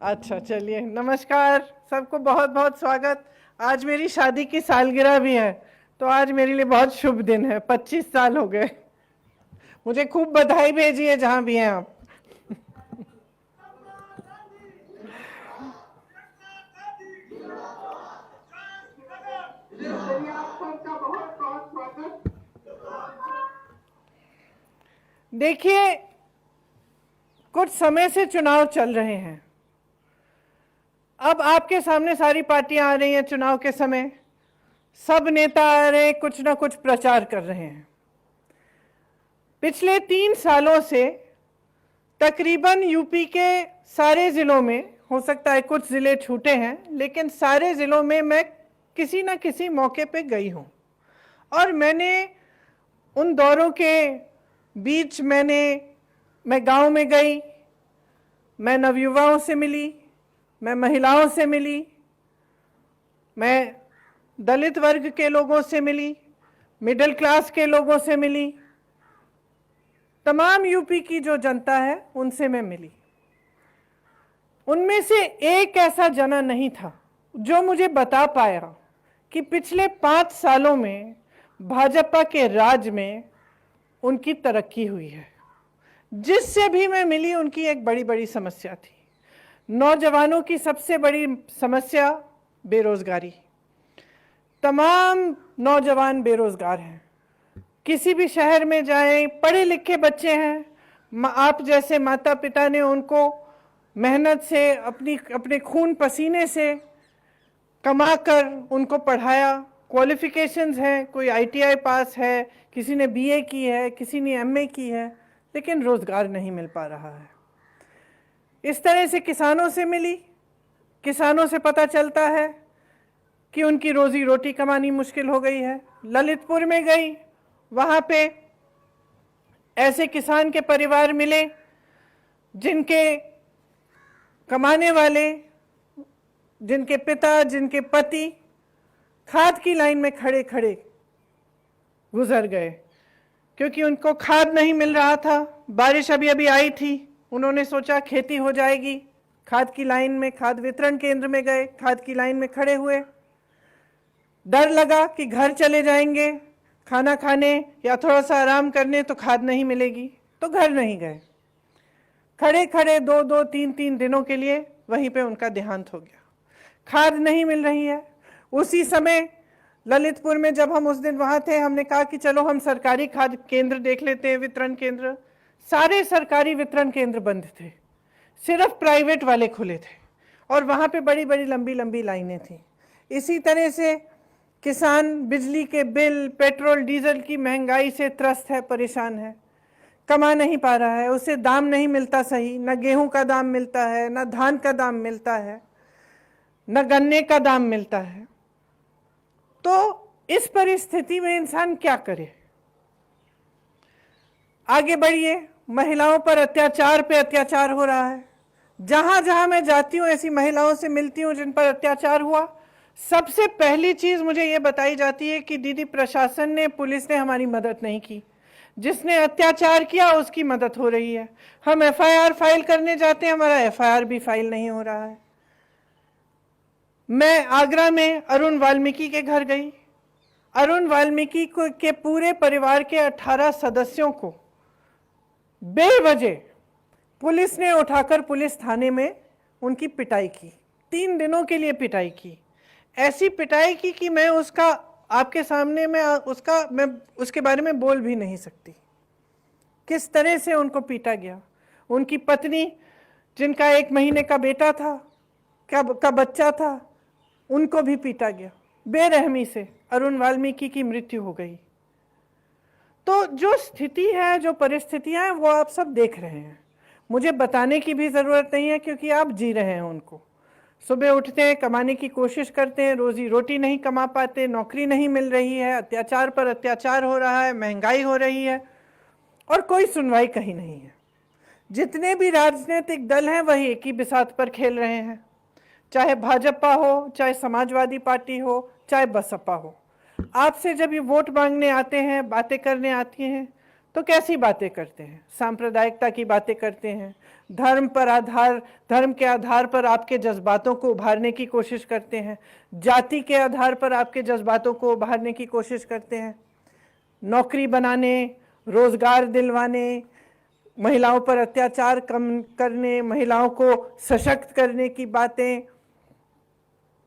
अच्छा चलिए, नमस्कार सबको, बहुत बहुत स्वागत। आज मेरी शादी की सालगिरह भी है, तो आज मेरे लिए बहुत शुभ दिन है। 25 साल हो गए। मुझे खूब बधाई भेजिए जहां भी हैं आप। देखिए, कुछ समय से चुनाव चल रहे हैं। अब आपके सामने सारी पार्टियां आ रही हैं चुनाव के समय। सब नेता आ रहे हैं, कुछ ना कुछ प्रचार कर रहे हैं। पिछले 3 सालों से तकरीबन यूपी के सारे जिलों में, हो सकता है कुछ जिले छूटे हैं, लेकिन सारे जिलों में मैं किसी न किसी मौके पे गई हूं। और मैंने उन दौरों के बीच मैं गांव में गई, मैं नवयुवाओं से मिली, मैं महिलाओं से मिली, मैं दलित वर्ग के लोगों से मिली, मिडिल क्लास के लोगों से मिली, तमाम यूपी की जो जनता है उनसे मैं मिली। उनमें से एक ऐसा जना नहीं था जो मुझे बता पाया कि पिछले 5 सालों में भाजपा के राज में उनकी तरक्की हुई है। जिससे भी मैं मिली, उनकी एक बड़ी बड़ी समस्या थी। नौजवानों की सबसे बड़ी समस्या बेरोजगारी। तमाम नौजवान बेरोजगार हैं। किसी भी शहर में जाएं, पढ़े लिखे बच्चे हैं, आप जैसे माता पिता ने उनको मेहनत से, अपने खून पसीने से कमाकर उनको पढ़ाया। क्वालिफिकेशंस हैं, कोई आईटीआई पास है, किसी ने बीए की है, किसी ने एमए की है, लेकिन रोजगार नहीं मिल पा रहा है। इस तरह से किसानों से मिली। किसानों से पता चलता है कि उनकी रोजी रोटी कमानी मुश्किल हो गई है। ललितपुर में गई, वहां पे ऐसे किसान के परिवार मिले जिनके कमाने वाले, जिनके पिता, जिनके पति खाद की लाइन में खड़े खड़े गुजर गए, क्योंकि उनको खाद नहीं मिल रहा था। बारिश अभी अभी आई थी, उन्होंने सोचा खेती हो जाएगी। खाद की लाइन में, खाद वितरण केंद्र में गए, खाद की लाइन में खड़े हुए। डर लगा कि घर चले जाएंगे खाना खाने या थोड़ा सा आराम करने, तो खाद नहीं मिलेगी, तो घर नहीं गए। खड़े खड़े 2-2, 3-3 दिनों के लिए वहीं पे उनका देहांत हो गया। खाद नहीं मिल रही है। उसी समय ललितपुर में जब हम उस दिन वहां थे, हमने कहा कि चलो हम सरकारी खाद केंद्र देख लेते हैं, वितरण केंद्र। सारे सरकारी वितरण केंद्र बंद थे, सिर्फ प्राइवेट वाले खुले थे, और वहां पे बड़ी बड़ी लंबी लंबी लाइनें थी। इसी तरह से किसान बिजली के बिल, पेट्रोल डीजल की महंगाई से त्रस्त है, परेशान है, कमा नहीं पा रहा है, उसे दाम नहीं मिलता सही। न गेहूं का दाम मिलता है, न धान का दाम मिलता है, न गन्ने का दाम मिलता है। तो इस परिस्थिति में इंसान क्या करे? आगे बढ़िए। महिलाओं पर अत्याचार पे अत्याचार हो रहा है। जहां जहां मैं जाती हूं, ऐसी महिलाओं से मिलती हूं जिन पर अत्याचार हुआ, सबसे पहली चीज मुझे ये बताई जाती है कि दीदी, प्रशासन ने, पुलिस ने हमारी मदद नहीं की। जिसने अत्याचार किया उसकी मदद हो रही है। हम एफआईआर फाइल करने जाते हैं, हमारा एफआईआर भी फाइल नहीं हो रहा है। मैं आगरा में अरुण वाल्मीकि के घर गई। अरुण वाल्मीकि के पूरे परिवार के 18 सदस्यों को बेवजह पुलिस ने उठाकर पुलिस थाने में उनकी पिटाई की। 3 दिनों के लिए पिटाई की। ऐसी पिटाई की कि मैं उसका आपके सामने मैं उसके बारे में बोल भी नहीं सकती। किस तरह से उनको पीटा गया। उनकी पत्नी, जिनका 1 महीने का बेटा था, का बच्चा था, उनको भी पीटा गया बेरहमी से। अरुण वाल्मीकि की मृत्यु हो गई। तो जो स्थिति है, जो परिस्थितियां हैं, वो आप सब देख रहे हैं। मुझे बताने की भी जरूरत नहीं है, क्योंकि आप जी रहे हैं उनको। सुबह उठते हैं, कमाने की कोशिश करते हैं, रोजी रोटी नहीं कमा पाते, नौकरी नहीं मिल रही है, अत्याचार पर अत्याचार हो रहा है, महंगाई हो रही है, और कोई सुनवाई कहीं नहीं है। जितने भी राजनीतिक दल हैं, वही एक ही बिसात पर खेल रहे हैं। चाहे भाजपा हो, चाहे समाजवादी पार्टी हो, चाहे बसपा हो। आपसे जब ये वोट मांगने आते हैं, बातें करने आती हैं, तो कैसी बातें करते हैं? सांप्रदायिकता की बातें करते हैं, धर्म के आधार पर आपके जज्बातों को उभारने की कोशिश करते हैं, जाति के आधार पर आपके जज्बातों को उभारने की कोशिश करते हैं, नौकरी बनाने, रोजगार दिलवाने, महिलाओं पर अत्याचार कम करने, महिलाओं को सशक्त करने की बातें,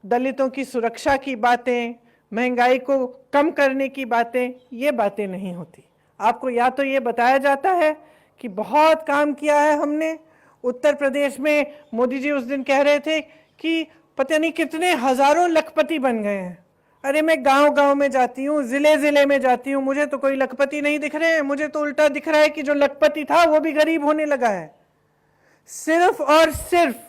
दलितों की सुरक्षा की बातें, महंगाई को कम करने की बातें, ये बातें नहीं होती। आपको या तो ये बताया जाता है कि बहुत काम किया है हमने। उत्तर प्रदेश में मोदी जी उस दिन कह रहे थे कि पता नहीं कितने हजारों लखपति बन गए हैं। अरे मैं गांव गांव में जाती हूँ, जिले जिले में जाती हूँ, मुझे तो कोई लखपति नहीं दिख रहे हैं। मुझे तो उल्टा दिख रहा है कि जो लखपति था वो भी गरीब होने लगा है। सिर्फ और सिर्फ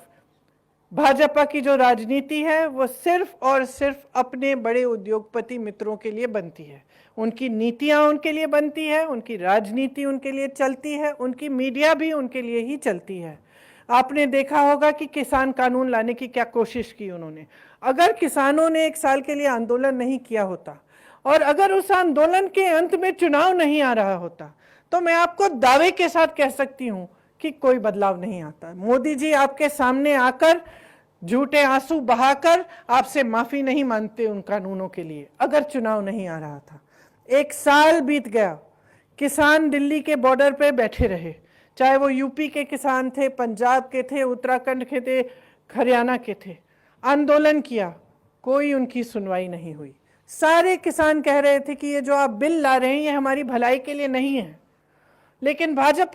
भाजपा की जो राजनीति है वो सिर्फ और सिर्फ अपने बड़े उद्योगपति मित्रों के लिए बनती है। उनकी नीतियां उनके लिए बनती है, उनकी राजनीति उनके लिए चलती है, उनकी मीडिया भी उनके लिए ही चलती है। आपने देखा होगा कि किसान कानून लाने की क्या कोशिश की उन्होंने। अगर किसानों ने 1 साल के लिए आंदोलन नहीं किया होता और अगर उस आंदोलन के अंत में चुनाव नहीं आ रहा होता तो मैं आपको दावे के साथ कह सकती हूं कि कोई बदलाव नहीं आता। मोदी जी आपके सामने आकर झूठे आंसू बहाकर आपसे माफी नहीं मांगते उन कानूनों के लिए अगर चुनाव नहीं आ रहा था। 1 साल बीत गया, किसान दिल्ली के बॉर्डर पे बैठे रहे, चाहे वो यूपी के किसान थे, पंजाब के थे, उत्तराखंड के थे, हरियाणा के थे, आंदोलन किया, कोई उनकी सुनवाई नहीं हुई। सारे किसान कह रहे थे कि ये जो आप बिल ला रहे हैं ये हमारी भलाई के लिए नहीं है, लेकिन भाजपा